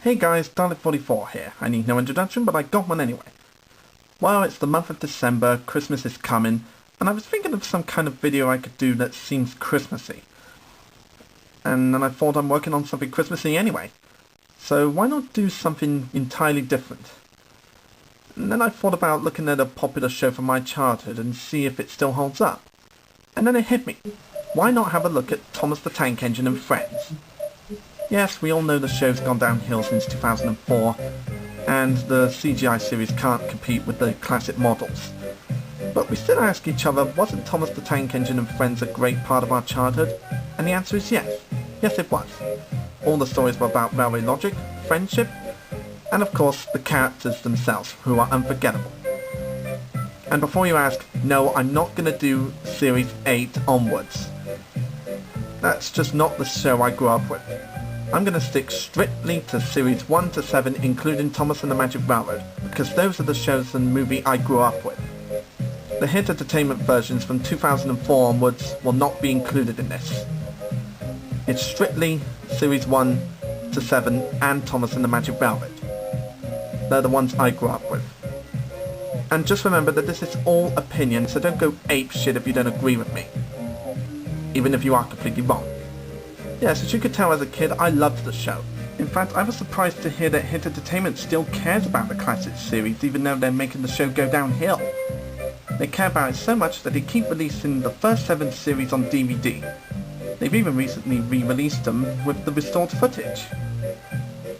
Hey guys, Dalek44 here. I need no introduction, but I got one anyway. Well, it's the month of December, Christmas is coming, and I was thinking of some kind of video I could do that seems Christmassy. And then I thought I'm working on something Christmassy anyway. So why not do something entirely different? And then I thought about looking at a popular show from my childhood and see if it still holds up. And then it hit me. Why not have a look at Thomas the Tank Engine and Friends? Yes, we all know the show's gone downhill since 2004, and the CGI series can't compete with the classic models. But we still ask each other, wasn't Thomas the Tank Engine and Friends a great part of our childhood? And the answer is yes. Yes, it was. All the stories were about railway logic, friendship, and of course the characters themselves, who are unforgettable. And before you ask, no, I'm not going to do Series 8 onwards. That's just not the show I grew up with. I'm going to stick strictly to Series 1 to 7, including Thomas and the Magic Railroad, because those are the shows and movie I grew up with. The hit entertainment versions from 2004 onwards will not be included in this. It's strictly Series 1 to 7 and Thomas and the Magic Railroad. They're the ones I grew up with. And just remember that this is all opinion, so don't go ape shit if you don't agree with me. Even if you are completely wrong. Yes, as you could tell as a kid, I loved the show. In fact, I was surprised to hear that Hit Entertainment still cares about the classic series, even though they're making the show go downhill. They care about it so much that they keep releasing the first 7 series on DVD. They've even recently re-released them with the restored footage.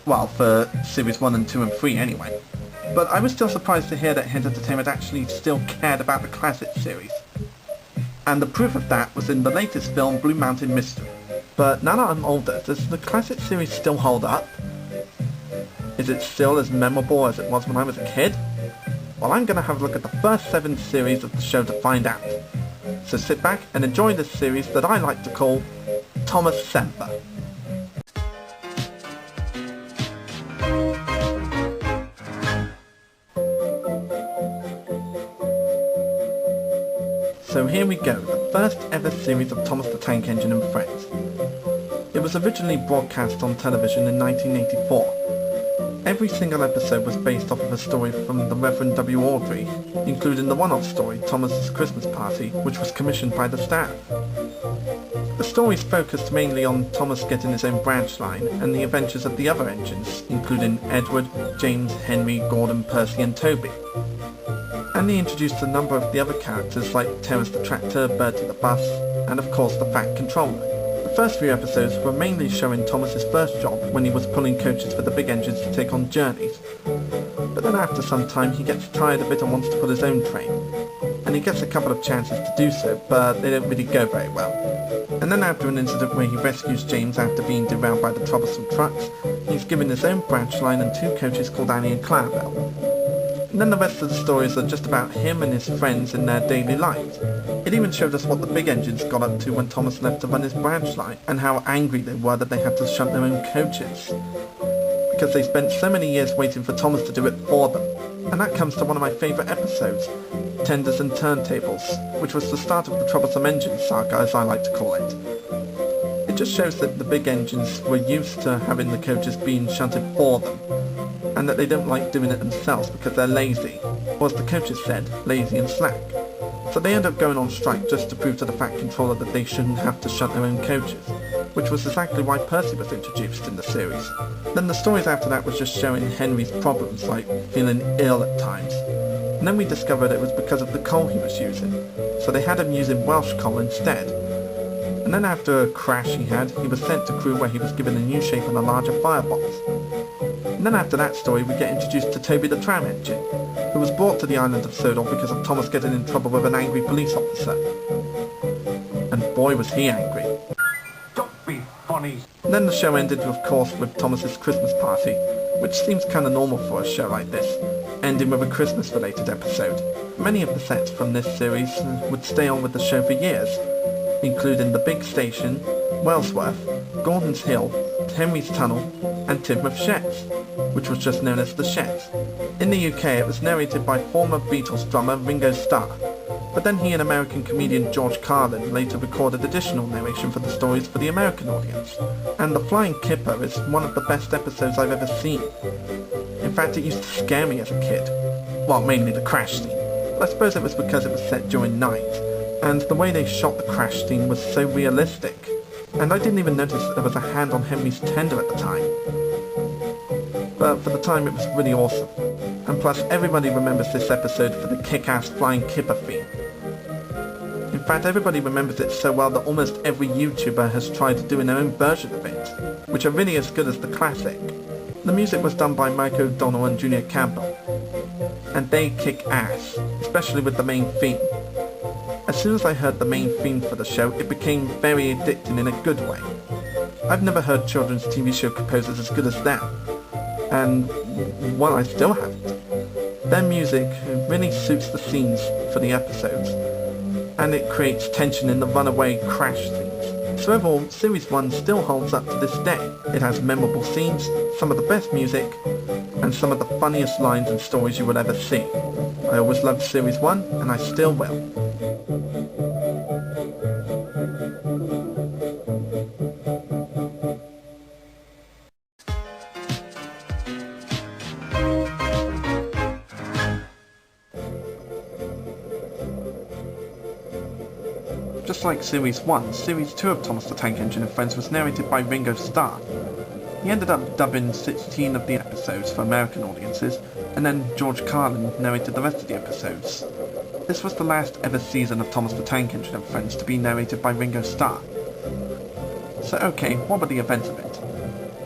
Well, for Series 1 and 2 and 3 anyway. But I was still surprised to hear that Hit Entertainment actually still cared about the classic series. And the proof of that was in the latest film, Blue Mountain Mystery. But now that I'm older, does the classic series still hold up? Is it still as memorable as it was when I was a kid? Well, I'm going to have a look at the first 7 series of the show to find out. So sit back and enjoy this series that I like to call Thomascember. So here we go, the first ever series of Thomas the Tank Engine and Friends. It was originally broadcast on television in 1984. Every single episode was based off of a story from the Reverend W. Awdry, including the one-off story, Thomas's Christmas Party, which was commissioned by the staff. The stories focused mainly on Thomas getting his own branch line and the adventures of the other engines, including Edward, James, Henry, Gordon, Percy and Toby. And they introduced a number of the other characters like Terence the Tractor, Bertie the Bus, and of course the Fat Controller. The first few episodes were mainly showing Thomas's first job when he was pulling coaches for the big engines to take on journeys. But then after some time he gets tired of it and wants to pull his own train. And he gets a couple of chances to do so, but they don't really go very well. And then after an incident where he rescues James after being derailed by the troublesome trucks, he's given his own branch line and 2 coaches called Annie and Clarabelle. And then the rest of the stories are just about him and his friends in their daily lives. It even showed us what the big engines got up to when Thomas left to run his branch line, and how angry they were that they had to shunt their own coaches. Because they spent so many years waiting for Thomas to do it for them. And that comes to one of my favourite episodes, Tenders and Turntables, which was the start of the Troublesome Engine saga, as I like to call it. It just shows that the big engines were used to having the coaches being shunted for them, and that they don't like doing it themselves because they're lazy, or as the coaches said, lazy and slack. So they end up going on strike just to prove to the Fat Controller that they shouldn't have to shunt their own coaches, which was exactly why Percy was introduced in the series. Then the stories after that was just showing Henry's problems, like feeling ill at times. And then we discovered it was because of the coal he was using, so they had him using Welsh coal instead. And then after a crash he had, he was sent to crew where he was given a new shape and a larger firebox. And then after that story we get introduced to Toby the Tram Engine, who was brought to the island of Sodor because of Thomas getting in trouble with an angry police officer. And boy was he angry. Don't be funny. And then the show ended of course with Thomas's Christmas Party, which seems kinda normal for a show like this, ending with a Christmas related episode. Many of the sets from this series would stay on with the show for years, including the Big Station, Wellsworth, Gordon's Hill, Henry's Tunnel, and Tidmouth Sheds, which was just known as The Sheds. In the UK it was narrated by former Beatles drummer Ringo Starr, But then he and American comedian George Carlin later recorded additional narration for the stories for the American audience. And The Flying Kipper is one of the best episodes I've ever seen. In fact, it used to scare me as a kid. Well, mainly the crash scene. I suppose it was because it was set during night, and the way they shot the crash scene was so realistic. And I didn't even notice there was a hand on Henry's tender at the time. But for the time it was really awesome. And plus everybody remembers this episode for the kick-ass Flying Kipper theme. In fact, everybody remembers it so well that almost every YouTuber has tried to do their own version of it, which are really as good as the classic. The music was done by Mike O'Donnell and Junior Campbell, and they kick ass, especially with the main theme. As soon as I heard the main theme for the show, it became very addicting in a good way. I've never heard children's TV show composers as good as them, and, well, I still haven't. Their music really suits the scenes for the episodes, and it creates tension in the runaway crash scenes. So overall, Series 1 still holds up to this day. It has memorable scenes, some of the best music, and some of the funniest lines and stories you will ever see. I always loved Series 1, and I still will. Just like Series 1, Series 2 of Thomas the Tank Engine and Friends was narrated by Ringo Starr. He ended up dubbing 16 of the episodes for American audiences, and then George Carlin narrated the rest of the episodes. This was the last ever season of Thomas the Tank Engine and Friends to be narrated by Ringo Starr. So okay, what were the events of it?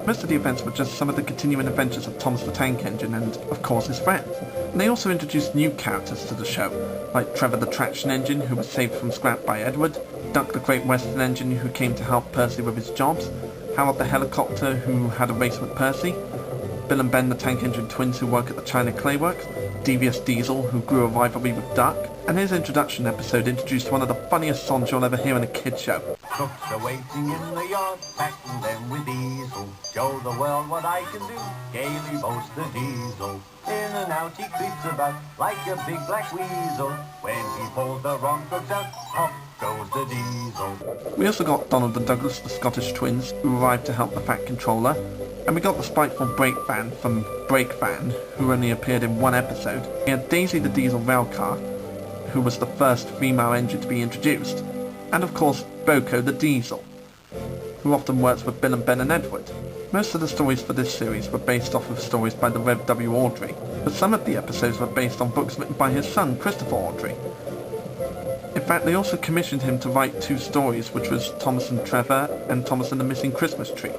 Most of the events were just some of the continuing adventures of Thomas the Tank Engine and, of course, his friends. And they also introduced new characters to the show, like Trevor the Traction Engine, who was saved from scrap by Edward, Duck the Great Western Engine, who came to help Percy with his jobs, Harold the Helicopter, who had a race with Percy, Bill and Ben the Tank Engine twins who work at the China Clay Works, Devious Diesel, who grew a rivalry with Duck, and his introduction episode introduced one of the funniest songs you'll ever hear in a kid's show. Cooks are waiting in the yard, packing them with diesel. Show the world what I can do, gaily boast the diesel. In and out he creeps about, like a big black weasel. When he pulls the wrong cooks out, off goes the diesel. We also got Donald and Douglas, the Scottish twins, who arrived to help the Fat Controller. And we got the spiteful Brake Van from Brake Van, who only appeared in one episode. We had Daisy the Diesel Railcar, who was the first female engine to be introduced. And of course, Boko the Diesel, who often works with Bill and Ben and Edward. Most of the stories for this series were based off of stories by the Rev W. Awdry, but some of the episodes were based on books written by his son, Christopher Awdry. In fact, they also commissioned him to write 2 stories, which was Thomas and Trevor and Thomas and the Missing Christmas Tree.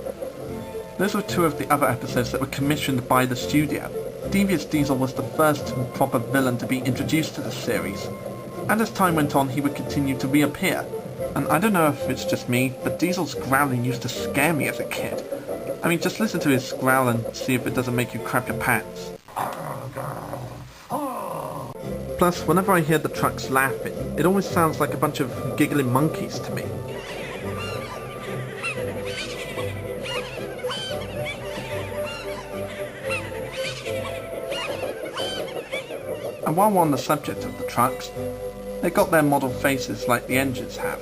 Those were 2 of the other episodes that were commissioned by the studio. Devious Diesel was the first proper villain to be introduced to the series, and as time went on he would continue to reappear. And I don't know if it's just me, but Diesel's growling used to scare me as a kid. I mean, just listen to his growl and see if it doesn't make you crap your pants. Plus, whenever I hear the trucks laughing, it always sounds like a bunch of giggling monkeys to me. And while we're on the subject of the trucks, they got their model faces like the engines have.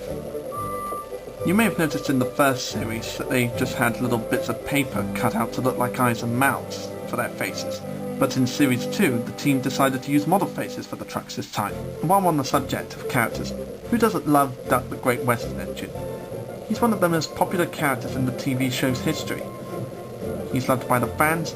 You may have noticed in the first series that they just had little bits of paper cut out to look like eyes and mouths for their faces. But in Series 2, the team decided to use model faces for the trucks this time. And while we're on the subject of characters, who doesn't love Duck the Great Western Engine? He's one of the most popular characters in the TV show's history. He's loved by the fans,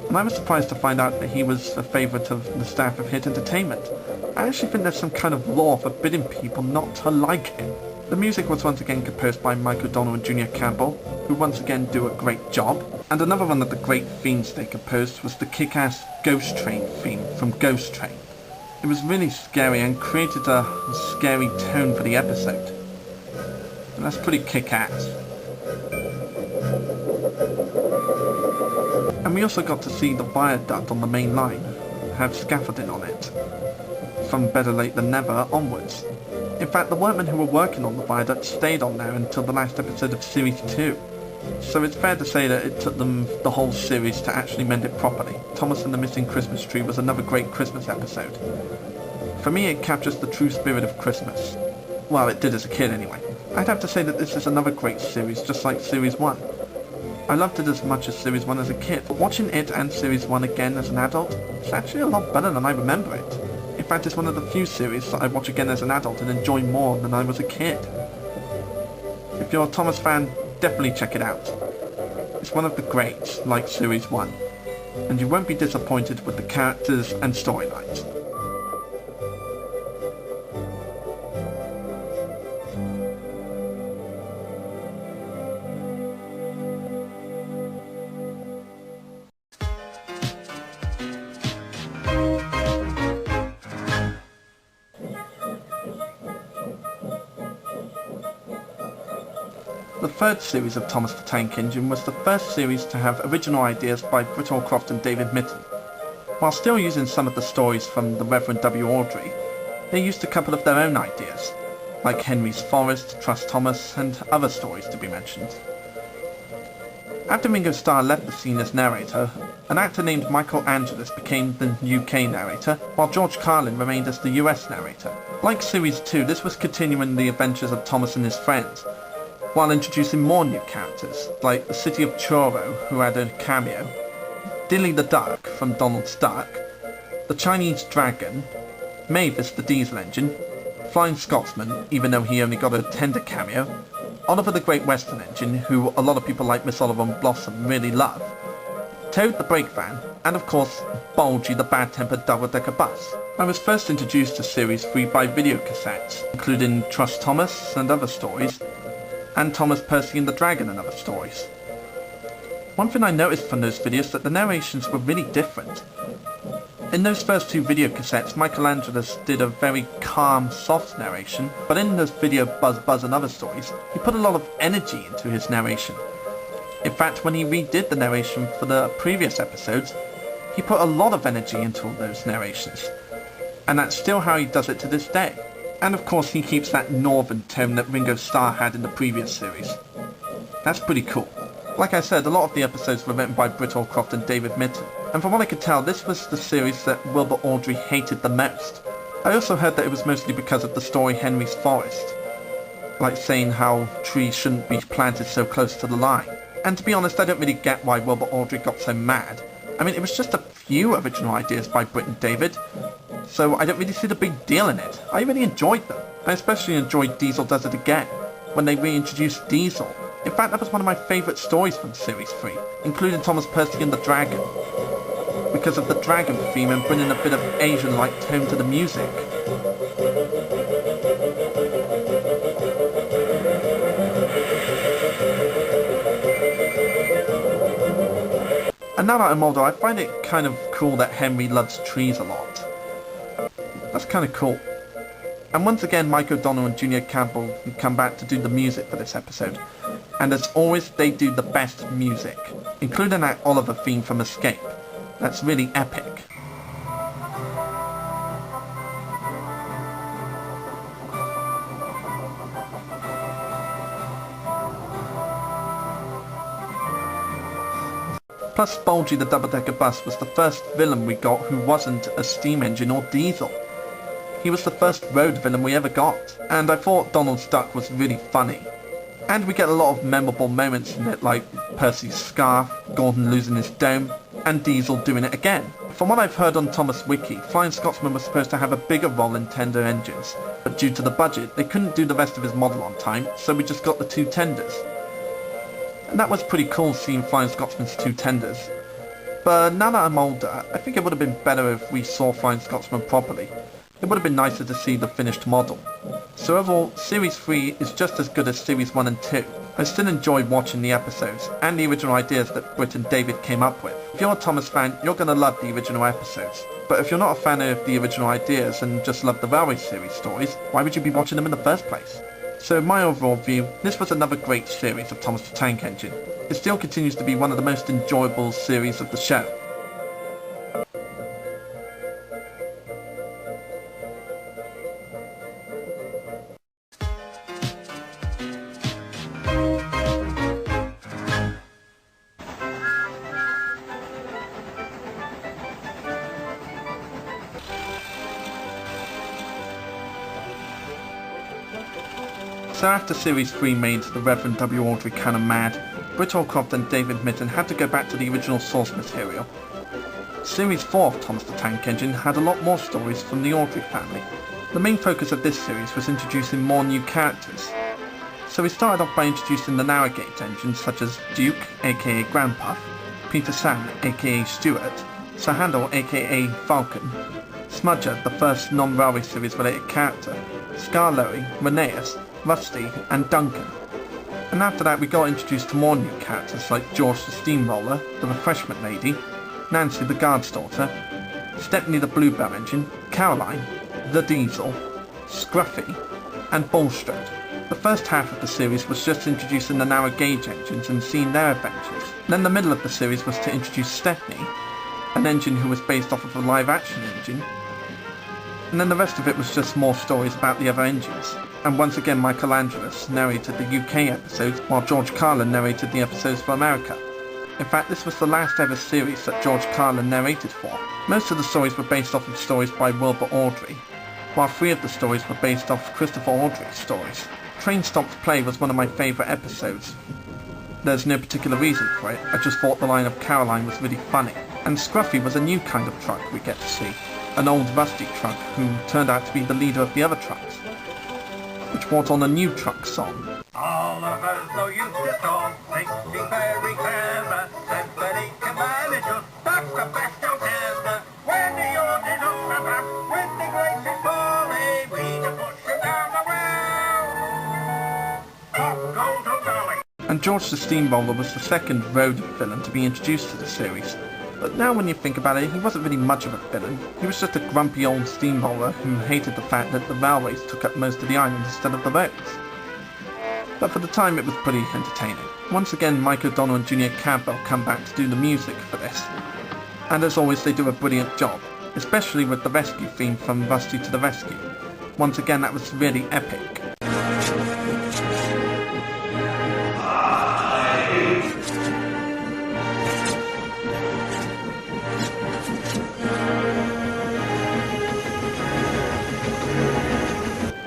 and I was surprised to find out that he was a favourite of the staff of Hit Entertainment. I actually think there's some kind of law forbidding people not to like him. The music was once again composed by Mike O'Donnell and Junior Campbell, who once again do a great job. And another one of the great themes they composed was the kick-ass Ghost Train theme from Ghost Train. It was really scary and created a scary tone for the episode. And that's pretty kick-ass. And we also got to see the viaduct on the main line have scaffolding on it, from Better Late Than Never onwards. In fact, the workmen who were working on the viaduct stayed on there until the last episode of Series 2. So it's fair to say that it took them the whole series to actually mend it properly. Thomas and the Missing Christmas Tree was another great Christmas episode. For me, it captures the true spirit of Christmas. Well, it did as a kid anyway. I'd have to say that this is another great series, just like Series 1. I loved it as much as Series 1 as a kid, but watching it and Series 1 again as an adult, it's actually a lot better than I remember it. In fact, it's one of the few series that I watch again as an adult and enjoy more than I was a kid. If you're a Thomas fan, definitely check it out. It's one of the greats, like Series 1, and you won't be disappointed with the characters and storylines. The third series of Thomas the Tank Engine was the first series to have original ideas by Britt Allcroft and David Mitton. While still using some of the stories from the Reverend W. Awdry, they used a couple of their own ideas, like Henry's Forest, Trust Thomas, and other stories to be mentioned. After Ringo Starr left the scene as narrator, an actor named Michael Angelis became the UK narrator, while George Carlin remained as the US narrator. Like Series 2, this was continuing the adventures of Thomas and his friends, while introducing more new characters, like the City of Choro, who had a cameo, Dilly the Duck from Donald's Duck, the Chinese Dragon, Mavis the Diesel Engine, Flying Scotsman, even though he only got a tender cameo, Oliver the Great Western Engine, who a lot of people like Miss Oliver and Blossom really love, Toad the Brake Van, and of course, Bulgy the Bad-Tempered Double-Decker Bus. I was first introduced to Series 3 by video cassettes, including Trust Thomas and other stories, and Thomas Percy and the Dragon and other stories. One thing I noticed from those videos that the narrations were really different. In those first two video cassettes, Michael Angelis did a very calm, soft narration, but in those video Buzz and other stories, he put a lot of energy into his narration. In fact, when he redid the narration for the previous episodes, he put a lot of energy into all those narrations. And that's still how he does it to this day. And of course he keeps that northern tone that Ringo Starr had in the previous series. That's pretty cool. Like I said, a lot of the episodes were written by Britt Allcroft and David Mitton, and from what I could tell, this was the series that Wilbur Awdry hated the most. I also heard that it was mostly because of the story Henry's Forest, like saying how trees shouldn't be planted so close to the line. And to be honest, I don't really get why Wilbur Awdry got so mad. I mean, it was just a few original ideas by Britt and David, so I don't really see the big deal in it. I really enjoyed them. I especially enjoyed Diesel Does It Again, when they reintroduced Diesel. In fact, that was one of my favourite stories from Series 3, including Thomas Percy and the Dragon, because of the dragon theme and bringing a bit of Asian-like tone to the music. And now that I'm older, I find it kind of cool that Henry loves trees a lot. That's kind of cool. And once again, Mike O'Donnell and Junior Campbell come back to do the music for this episode. And as always, they do the best music, including that Oliver theme from Escape. That's really epic. Plus, Bulgy the Double-Decker Bus was the first villain we got who wasn't a steam engine or diesel. He was the first road villain we ever got, and I thought Donald's Duck was really funny. And we get a lot of memorable moments in it, like Percy's scarf, Gordon losing his dome, and Diesel doing it again. From what I've heard on Thomas Wiki, Flying Scotsman was supposed to have a bigger role in tender engines, but due to the budget, they couldn't do the rest of his model on time, so we just got the two tenders. And that was pretty cool seeing Flying Scotsman's two tenders. But now that I'm older, I think it would have been better if we saw Flying Scotsman properly. It would have been nicer to see the finished model. So overall, Series 3 is just as good as Series 1 and 2. I still enjoyed watching the episodes, and the original ideas that Britt and David came up with. If you're a Thomas fan, you're going to love the original episodes. But if you're not a fan of the original ideas and just love the Railway series stories, why would you be watching them in the first place? So in my overall view, this was another great series of Thomas the Tank Engine. It still continues to be one of the most enjoyable series of the show. So after Series 3 made the Reverend W. Awdry kinda mad, Britt Allcroft and David Mitton had to go back to the original source material. Series 4 of Thomas the Tank Engine had a lot more stories from the Awdry family. The main focus of this series was introducing more new characters. So we started off by introducing the Narrowgate engines such as Duke, aka Grandpuff, Peter Sam, aka Stuart, Sir Handel, aka Falcon, Smudger, the first non-Railway series related character, Skarloey, Rheneas, Rusty, and Duncan. And after that we got introduced to more new characters like George the Steamroller, the Refreshment Lady, Nancy the Guard's Daughter, Stepney the Bluebell Engine, Caroline, the Diesel, Scruffy, and Bulstrode. The first half of the series was just introducing the narrow gauge engines and seeing their adventures. Then the middle of the series was to introduce Stepney, an engine who was based off of a live-action engine. And then the rest of it was just more stories about the other engines. And once again Michelangelos narrated the UK episodes while George Carlin narrated the episodes for America. In fact, this was the last ever series that George Carlin narrated for. Most of the stories were based off of stories by Wilbur Awdry, while 3 of the stories were based off Christopher Awdry's stories. Train Stopped Play was one of my favourite episodes. There's no particular reason for it, I just thought the line of Caroline was really funny. And Scruffy was a new kind of truck we get to see, an old rusty truck who turned out to be the leader of the other trucks, which brought on a new truck song. All of us though used to talk, think she's very clever, and Betty can manage her, that's the best you'll ever. When the yacht is on the back, with the gracious volley, we can push her down the well. Pop, go to golly. And George the Steamroller was the second road villain to be introduced to the series. But now when you think about it, he wasn't really much of a villain. He was just a grumpy old steamroller who hated the fact that the railways took up most of the island instead of the roads. But for the time it was pretty entertaining. Once again Mike O'Donnell and Junior Campbell come back to do the music for this. And as always they do a brilliant job, especially with the rescue theme from Rusty to the Rescue. Once again that was really epic.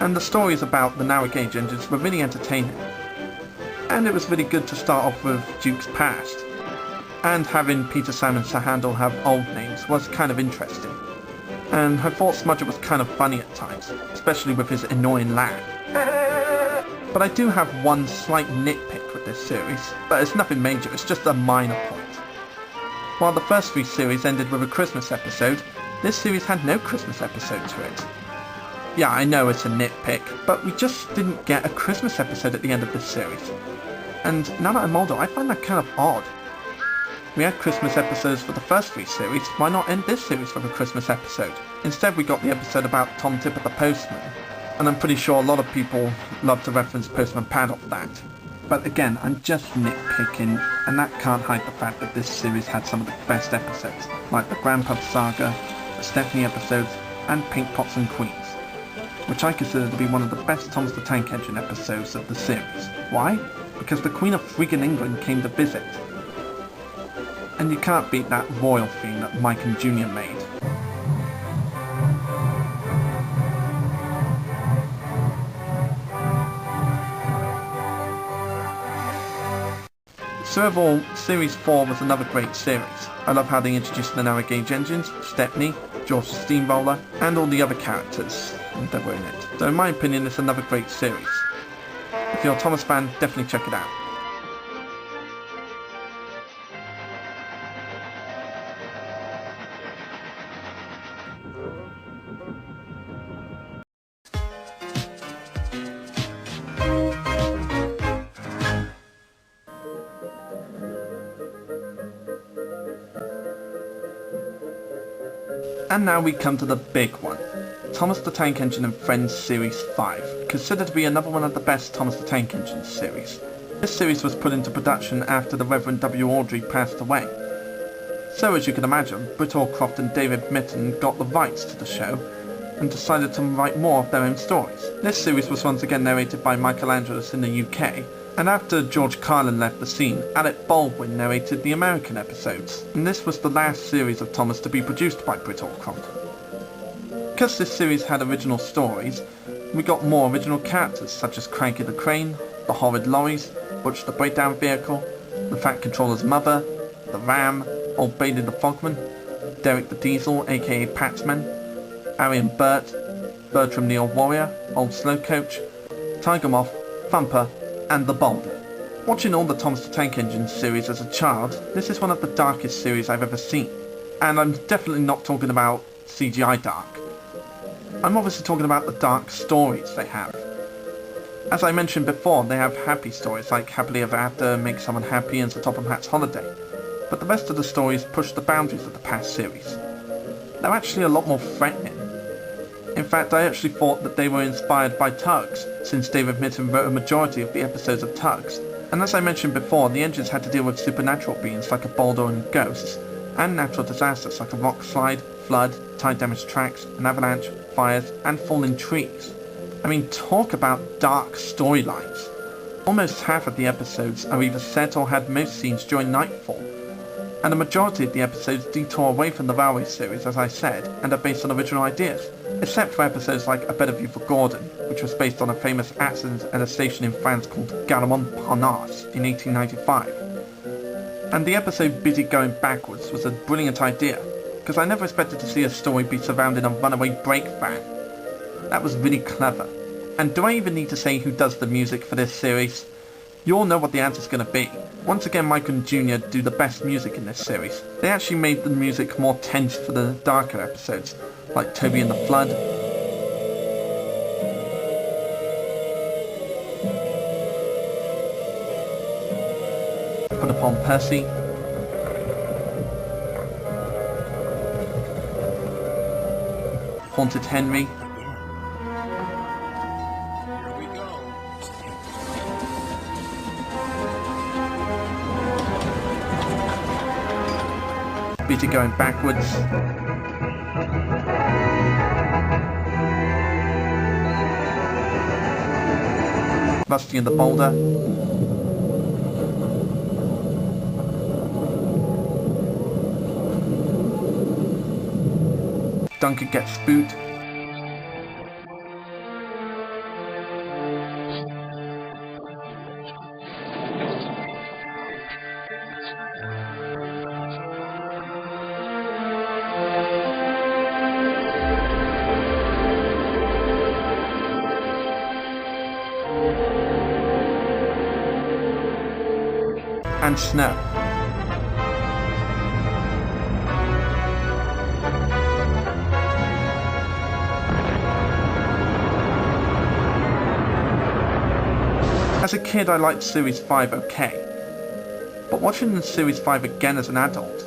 And the stories about the narrow gauge engines were really entertaining. And it was really good to start off with Duke's past. And having Peter Sam and Sir Handel have old names was kind of interesting. And I thought Smudger was kind of funny at times, especially with his annoying laugh. But I do have one slight nitpick with this series, but it's nothing major, it's just a minor point. While the first 3 series ended with a Christmas episode, this series had no Christmas episode to it. Yeah, I know it's a nitpick, but we just didn't get a Christmas episode at the end of this series. And now that I'm older, I find that kind of odd. We had Christmas episodes for the first 3 series, why not end this series with a Christmas episode? Instead we got the episode about Tom Tipper the Postman, and I'm pretty sure a lot of people love to reference Postman Pat off that. But again, I'm just nitpicking, and that can't hide the fact that this series had some of the best episodes, like the Grandpuff Saga, the Stepney episodes, and Pink Pots and Queens, which I consider to be one of the best Thomas the Tank Engine episodes of the series. Why? Because the Queen of friggin' England came to visit. And you can't beat that royal theme that Mike and Junior made. So overall, Series 4 was another great series. I love how they introduced the narrow gauge engines, Stepney, George the Steamroller, and all the other characters that were in it. So in my opinion, it's another great series. If you're a Thomas fan, definitely check it out. And now we come to the big one. Thomas the Tank Engine and Friends Series 5, considered to be another one of the best Thomas the Tank Engine series. This series was put into production after the Reverend W. Awdry passed away. So as you can imagine, Britt Allcroft and David Mitton got the rights to the show and decided to write more of their own stories. This series was once again narrated by Michelangelos in the UK, and after George Carlin left the scene, Alec Baldwin narrated the American episodes, and this was the last series of Thomas to be produced by Britt Allcroft. Because this series had original stories, We got more original characters such as Cranky the Crane, the Horrid Lorries, Butch the Breakdown Vehicle, the Fat Controller's mother, the Ram, Old Bailey the Fogman, Derek the Diesel aka Patsman, Arian Burt, Bertram the Old Warrior, Old Slow Coach, Tiger Moth, Thumper, and the Boulder. Watching all the Thomas the Tank Engine series as a child, this is one of the darkest series I've ever seen. And I'm definitely not talking about CGI dark. I'm obviously talking about the dark stories they have. As I mentioned before, they have happy stories like Happily Ever After, Make Someone Happy, and Sir Topham Hatt's Holiday. But the rest of the stories push the boundaries of the past series. They're actually a lot more threatening. In fact, I actually thought that they were inspired by Tugs, since David Mitton wrote a majority of the episodes of Tugs. And as I mentioned before, the engines had to deal with supernatural beings like a boulder and ghosts, and natural disasters like a rock slide, flood, tide damaged tracks, an avalanche, fires, and falling trees. I mean, talk about dark storylines. Almost half of the episodes are either set or had most scenes during nightfall, and the majority of the episodes detour away from the Railway series, as I said, and are based on original ideas, except for episodes like A Better View for Gordon, which was based on a famous accident at a station in France called Gare Montparnasse in 1895. And the episode Busy Going Backwards was a brilliant idea, because I never expected to see a story be surrounding a runaway brake van. That was really clever. And do I even need to say who does the music for this series? You all know what the answer's going to be. Once again, Mike and Jr. do the best music in this series. They actually made the music more tense for the darker episodes, like Toby and the Flood, Put Upon Percy, Haunted Henry, Busy Going Backwards, Rusty and the Boulder, Duncan Gets Spooked, and Snow. As a kid, I liked Series 5 okay, but watching the Series 5 again as an adult,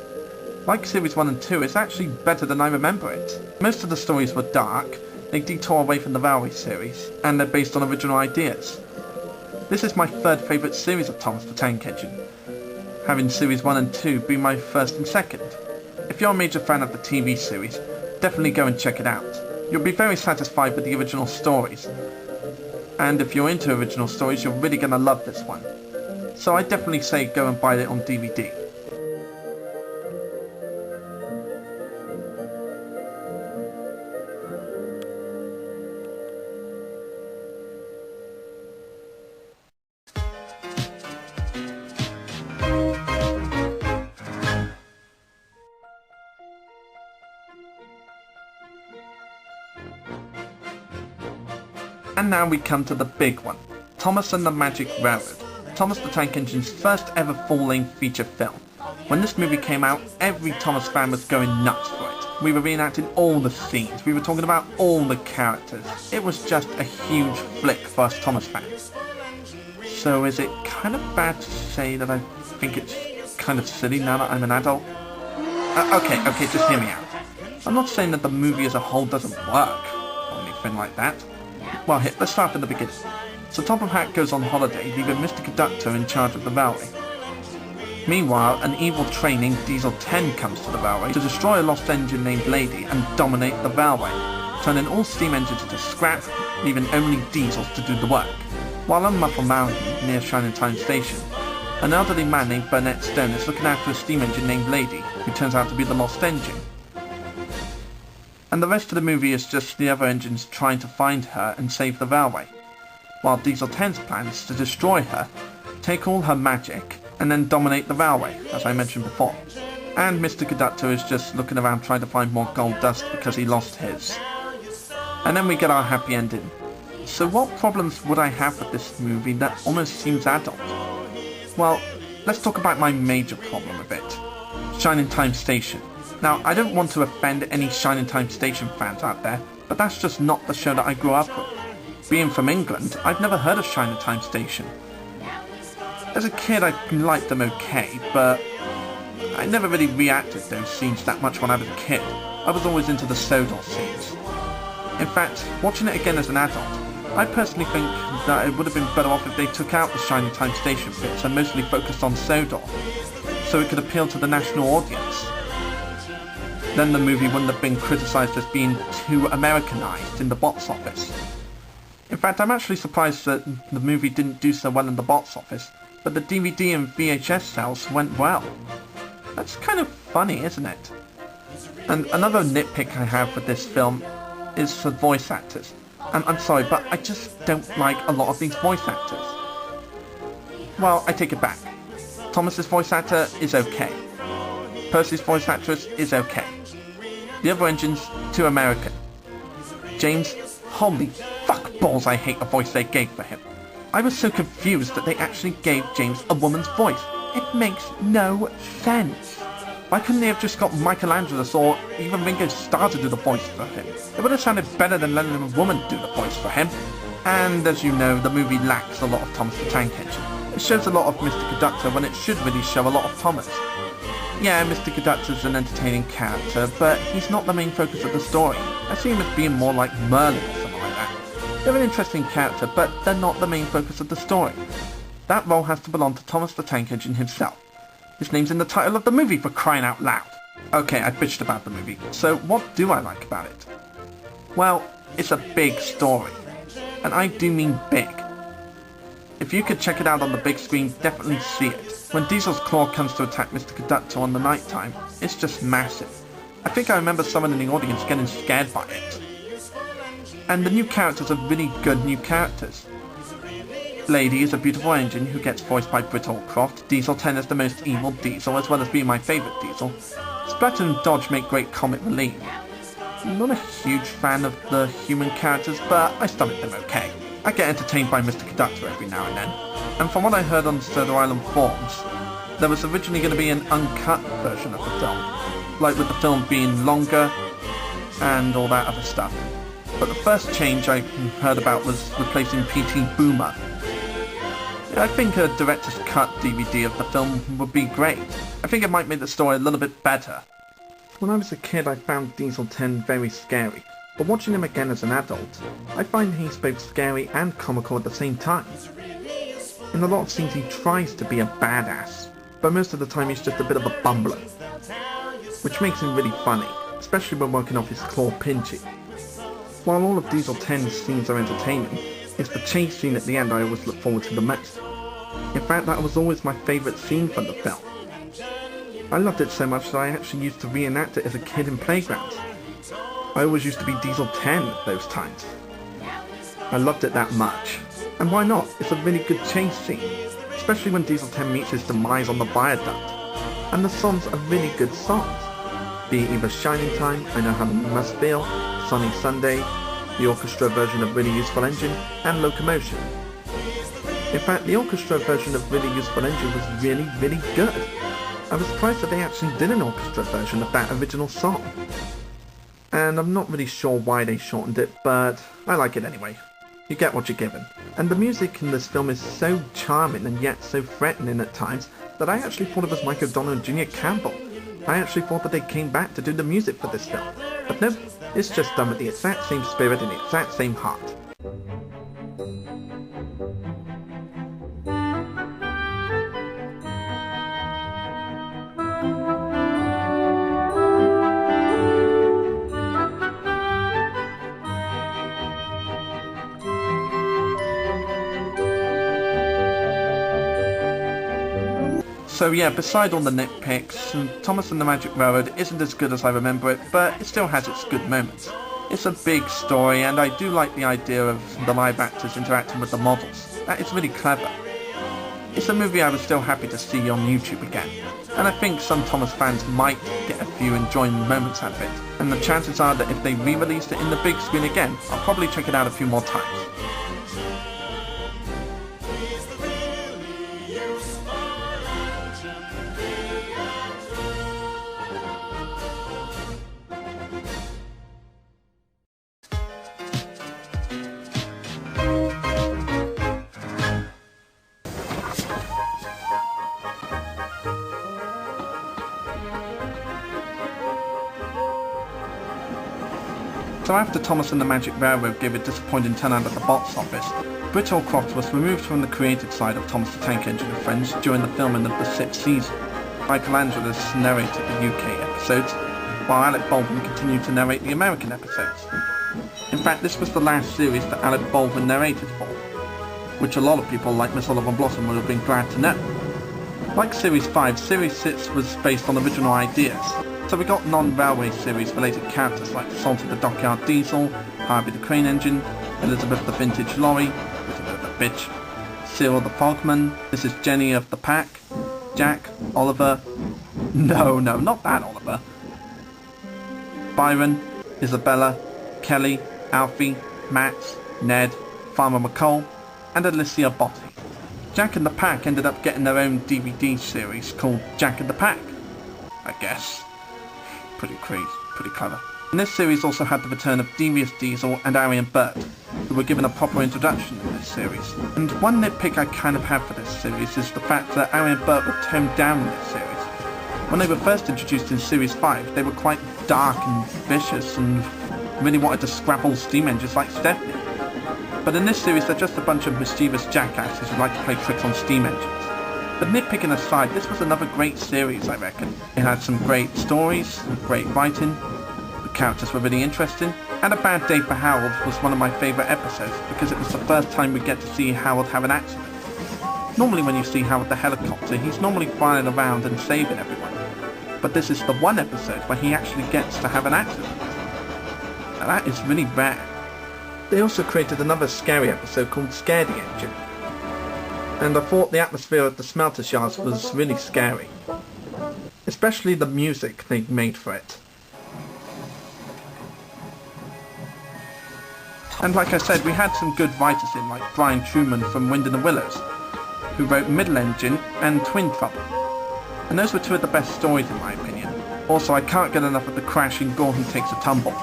like Series 1 and 2, it's actually better than I remember it. Most of the stories were dark, they detour away from the Railway series, and they're based on original ideas. This is my third favourite series of Thomas the Tank Engine, having Series 1 and 2 be my first and second. If you're a major fan of the TV series, definitely go and check it out. You'll be very satisfied with the original stories, and if you're into original stories, you're really gonna love this one. So I definitely say go and buy it on DVD. And now we come to the big one, Thomas and the Magic Railroad, Thomas the Tank Engine's first ever full-length feature film. When this movie came out, every Thomas fan was going nuts for it. We were reenacting all the scenes, we were talking about all the characters. It was just a huge flick for us Thomas fans. So is it kind of bad to say that I think it's kind of silly now that I'm an adult? Okay, just hear me out. I'm not saying that the movie as a whole doesn't work, or anything like that. Well, here, let's start at the beginning. So Topham Hatt goes on holiday, leaving Mr. Conductor in charge of the railway. Meanwhile, an evil train named Diesel 10 comes to the railway to destroy a lost engine named Lady and dominate the railway, turning all steam engines into scrap, leaving only diesels to do the work. While on Muffle Mountain, near Shining Time Station, an elderly man named Burnett Stone is looking after a steam engine named Lady, who turns out to be the lost engine. and the rest of the movie is just the other engines trying to find her and save the railway, while Diesel 10's plan is to destroy her, take all her magic, and then dominate the railway, as I mentioned before. And Mr. Conductor is just looking around trying to find more gold dust because he lost his. And then we get our happy ending. So what problems would I have with this movie that almost seems adult? Well, let's talk about my major problem with it. Shining Time Station. Now, I don't want to offend any Shining Time Station fans out there, but that's just not the show that I grew up with. Being from England, I've never heard of Shining Time Station. As a kid, I liked them okay, but I never really reacted to those scenes that much when I was a kid. I was always into the Sodor scenes. In fact, watching it again as an adult, I personally think that it would have been better off if they took out the Shining Time Station bits and mostly focused on Sodor, so it could appeal to the national audience. Then the movie wouldn't have been criticised as being too Americanized in the box office. In fact, I'm actually surprised that the movie didn't do so well in the box office, but the DVD and VHS sales went well. That's kind of funny, isn't it? And another nitpick I have with this film is the voice actors. And I'm sorry, but I just don't like a lot of these voice actors. Well, I take it back. Thomas's voice actor is okay. Percy's voice actress is okay. The other engine's too American. James, holy fuck balls, I hate the voice they gave for him. I was so confused that they actually gave James a woman's voice. It makes no sense. Why couldn't they have just got Michelangelo or even Ringo Starr to do the voice for him? It would have sounded better than letting a woman do the voice for him. And as you know, the movie lacks a lot of Thomas the Tank Engine. It shows a lot of Mr. Conductor when it should really show a lot of Thomas. Yeah, Mr. Conductor's an entertaining character, but he's not the main focus of the story. I see him as being more like Merlin or something like that. They're an interesting character, but they're not the main focus of the story. That role has to belong to Thomas the Tank Engine himself. His name's in the title of the movie, for crying out loud. Okay, I bitched about the movie, so what do I like about it? Well, it's a big story. And I do mean big. If you could check it out on the big screen, definitely see it. When Diesel's claw comes to attack Mr. Conductor on the night time, it's just massive. I think I remember someone in the audience getting scared by it. And the new characters are really good new characters. Lady is a beautiful engine who gets voiced by Britt Allcroft. Diesel 10 is the most evil Diesel, as well as being my favourite Diesel. Splatter and Dodge make great comic relief. I'm not a huge fan of the human characters, but I stomach them okay. I get entertained by Mr. Conductor every now and then. And from what I heard on Sodor Island forums, there was originally going to be an uncut version of the film, like with the film being longer and all that other stuff. But the first change I heard about was replacing P.T. Boomer. I think a director's cut DVD of the film would be great. I think it might make the story a little bit better. When I was a kid, I found Diesel 10 very scary, but watching him again as an adult, I find he's both scary and comical at the same time. In a lot of scenes he tries to be a badass, but most of the time he's just a bit of a bumbler, which makes him really funny, especially when working off his claw Pinchy. While all of Diesel 10's scenes are entertaining, it's the chase scene at the end I always look forward to the most. In fact, that was always my favourite scene from the film. I loved it so much that I actually used to reenact it as a kid in playgrounds. I always used to be Diesel 10 at those times. I loved it that much. And why not? It's a really good chase scene, especially when Diesel 10 meets his demise on the viaduct. And the songs are really good songs. Be it either Shining Time, I Know How You Must Feel, Sunny Sunday, the orchestra version of Really Useful Engine, and Locomotion. In fact, the orchestra version of Really Useful Engine was really, really good. I was surprised that they actually did an orchestra version of that original song. And I'm not really sure why they shortened it, but I like it anyway. You get what you're given. And the music in this film is so charming and yet so threatening at times that I actually thought it was Mike O'Donnell and Junior Campbell. I actually thought that they came back to do the music for this film. But no, it's just done with the exact same spirit and the exact same heart. So yeah, beside all the nitpicks, Thomas and the Magic Railroad isn't as good as I remember it, but it still has its good moments. It's a big story, and I do like the idea of the live actors interacting with the models. That is really clever. It's a movie I was still happy to see on YouTube again, and I think some Thomas fans might get a few enjoying moments out of it, and the chances are that if they re-released it in the big screen again, I'll probably check it out a few more times. So after Thomas and the Magic Railroad gave a disappointing turnout at the box office, Britt Croft was removed from the creative side of Thomas the Tank Engine and Friends during the filming of the 6th season. Michael Angelis narrated the UK episodes, while Alec Baldwin continued to narrate the American episodes. In fact, this was the last series that Alec Baldwin narrated for, which a lot of people like Miss Oliver Blossom would have been glad to know. Like Series 5, Series 6 was based on original ideas. So we got non-railway series related characters like Salty the Dockyard Diesel, Harvey the Crane Engine, Elizabeth the Vintage Lorry, which is a bit of a bitch, Cyril the Fogman, Mrs. Jenny of the Pack, Jack, Oliver, no, not that Oliver, Byron, Isabella, Kelly, Alfie, Max, Ned, Farmer McCall, and Alicia Botti. Jack and the Pack ended up getting their own DVD series called Jack and the Pack, I guess. Pretty crazy, pretty clever. And this series also had the return of Devious Diesel and Arian Burt, who were given a proper introduction in this series. And one nitpick I kind of have for this series is the fact that Arian Burt were toned down in this series. When they were first introduced in Series 5, they were quite dark and vicious and really wanted to scrap all steam engines like Stephanie. But in this series they're just a bunch of mischievous jackasses who like to play tricks on steam engines. But nitpicking aside, this was another great series, I reckon. It had some great stories, great writing, the characters were really interesting, and A Bad Day for Harold was one of my favourite episodes because it was the first time we get to see Harold have an accident. Normally when you see Harold the helicopter, he's normally flying around and saving everyone. But this is the one episode where he actually gets to have an accident. Now that is really rare. They also created another scary episode called Scare the Engine. And I thought the atmosphere of the smelter's yards was really scary. Especially the music they made for it. And like I said, we had some good writers in, like Brian Truman from Wind in the Willows, who wrote Middle Engine and Twin Trouble. And those were two of the best stories in my opinion. Also, I can't get enough of the crashing Gorton Takes a Tumble.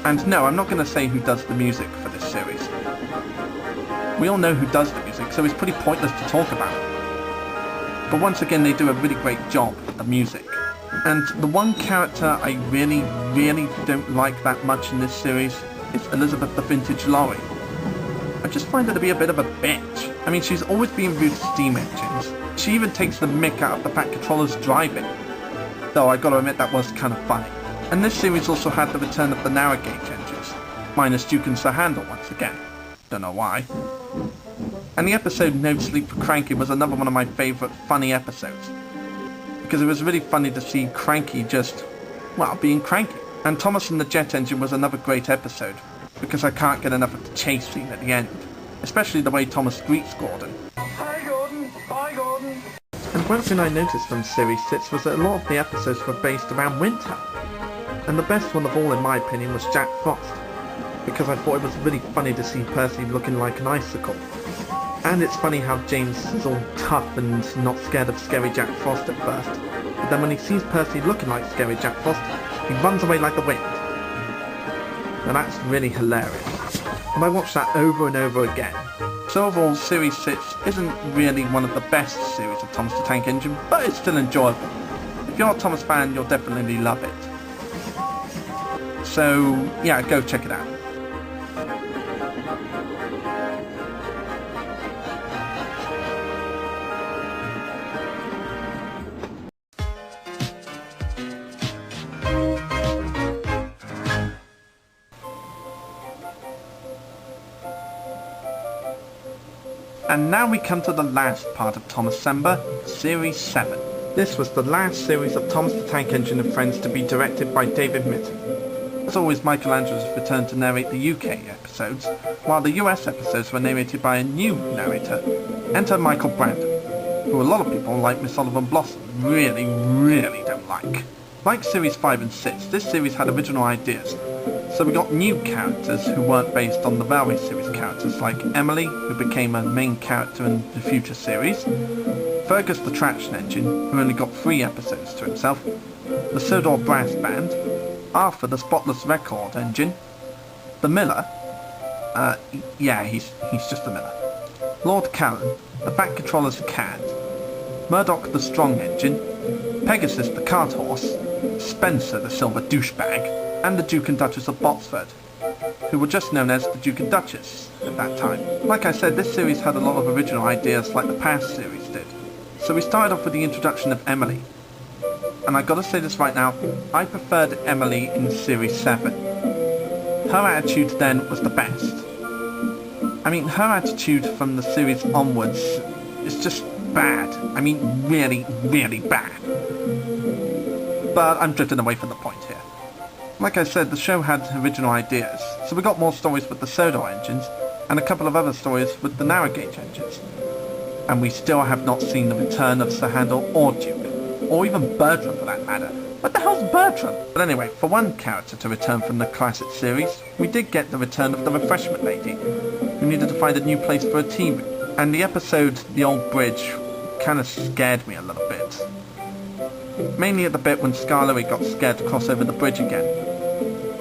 And no, I'm not going to say who does the music for this series. We all know who does the music, so it's pretty pointless to talk about it. But once again, they do a really great job with the music. And the one character I really don't like that much in this series is Elizabeth the Vintage Lorry. I just find her to be a bit of a bitch. I mean, she's always being rude to steam engines. She even takes the mick out of the Fat Controller's driving. Though I gotta admit that was kind of funny. And this series also had the return of the narrow gauge engines, minus Duke and Sir Handel once again. Don't know why. And the episode No Sleep for Cranky was another one of my favourite funny episodes. Because it was really funny to see Cranky just, well, being cranky. And Thomas and the Jet Engine was another great episode, because I can't get enough of the chase scene at the end. Especially the way Thomas greets Gordon. Hi Gordon, bye Gordon. And one thing I noticed from Series 6 was that a lot of the episodes were based around winter. And the best one of all in my opinion was Jack Frost, because I thought it was really funny to see Percy looking like an icicle. And it's funny how James is all tough and not scared of Scary Jack Frost at first, but then when he sees Percy looking like Scary Jack Frost, he runs away like the wind. Now that's really hilarious, and I watched that over and over again. So overall, Series 6 isn't really one of the best series of Thomas the Tank Engine, but it's still enjoyable. If you're a Thomas fan, you'll definitely love it. So yeah, go check it out. And now we come to the last part of Thomascember Series 7. This was the last series of Thomas the Tank Engine and Friends to be directed by David Mitton. As always, Michelangelo's returned to narrate the UK episodes, while the US episodes were narrated by a new narrator. Enter Michael Brandon, who a lot of people like Miss Oliver Blossom really don't like. Like Series 5 and 6, this series had original ideas, so we got new characters who weren't based on the Railway series characters, like Emily, who became a main character in the future series, Fergus the Traction Engine, who only got 3 episodes to himself, the Sodor Brass Band, Arthur the Spotless Record Engine, the Miller, yeah, he's just the Miller, Lord Callan, the Bat Controller's Cat, Murdoch the Strong Engine, Pegasus the Cart Horse, Spencer the Silver Douchebag, and the Duke and Duchess of Botsford, who were just known as the Duke and Duchess at that time. Like I said, this series had a lot of original ideas like the past series did. So we started off with the introduction of Emily. And I gotta say this right now, I preferred Emily in Series 7. Her attitude then was the best. I mean, her attitude from the series onwards is just bad. I mean, really bad. But I'm drifting away from the point here. Like I said, the show had original ideas, so we got more stories with the Sodor engines, and a couple of other stories with the narrow gauge engines. And we still have not seen the return of Sir Handel or Duke, or even Bertram for that matter. What the hell's Bertram? But anyway, for one character to return from the classic series, we did get the return of the refreshment lady, who needed to find a new place for a tea room. And the episode, The Old Bridge, kind of scared me a little bit. Mainly at the bit when Scarloey got scared to cross over the bridge again.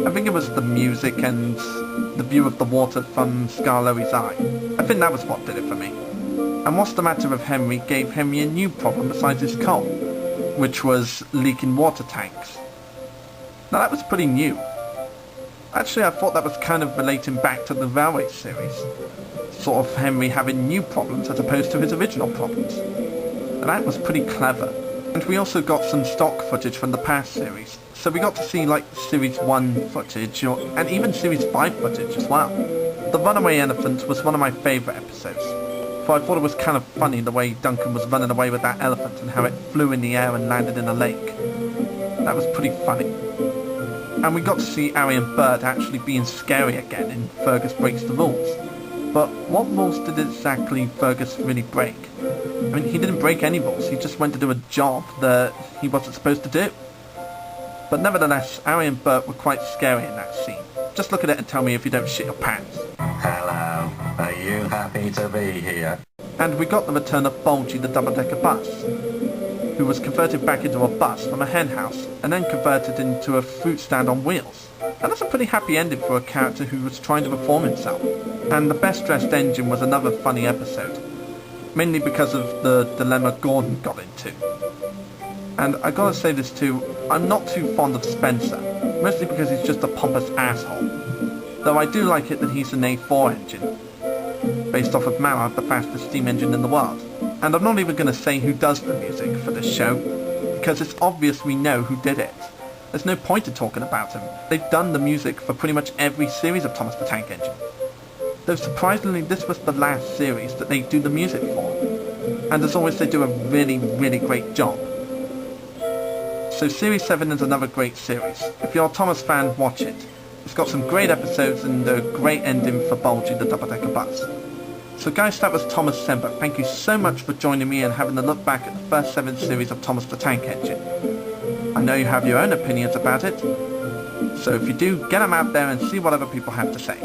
I think it was the music and the view of the water from Scarloey's eye. I think that was what did it for me. And What's the Matter with Henry gave Henry a new problem besides his coal, which was leaking water tanks. Now that was pretty new. Actually, I thought that was kind of relating back to the Railway series. Sort of Henry having new problems as opposed to his original problems. And that was pretty clever. And we also got some stock footage from the past series, so we got to see like Series 1 footage, and even Series 5 footage as well. The Runaway Elephant was one of my favourite episodes, for I thought it was kind of funny the way Duncan was running away with that elephant and how it flew in the air and landed in a lake. That was pretty funny. And we got to see Arian Bert actually being scary again in Fergus Breaks the Rules. But what rules did exactly Fergus really break? I mean, he didn't break any rules, he just went to do a job that he wasn't supposed to do. But nevertheless, Ari and Bert were quite scary in that scene. Just look at it and tell me if you don't shit your pants. Hello, are you happy to be here? And we got the return of Bulgy the double-decker bus, who was converted back into a bus from a hen house, and then converted into a fruit stand on wheels. And that's a pretty happy ending for a character who was trying to reform himself. And the Best Dressed Engine was another funny episode, mainly because of the dilemma Gordon got into. And I gotta say this too, I'm not too fond of Spencer, mostly because he's just a pompous asshole. Though I do like it that he's an A4 engine, based off of Mara, the fastest steam engine in the world. And I'm not even gonna say who does the music for this show, because it's obvious we know who did it. There's no point in talking about him. They've done the music for pretty much every series of Thomas the Tank Engine. Though surprisingly, this was the last series that they do the music for. And as always, they do a really great job. So Series 7 is another great series. If you're a Thomas fan, watch it. It's got some great episodes and a great ending for Bulgy the double-decker bus. So guys, that was Thomascember. Thank you so much for joining me and having a look back at the first 7 series of Thomas the Tank Engine. I know you have your own opinions about it, so if you do, get them out there and see what other people have to say.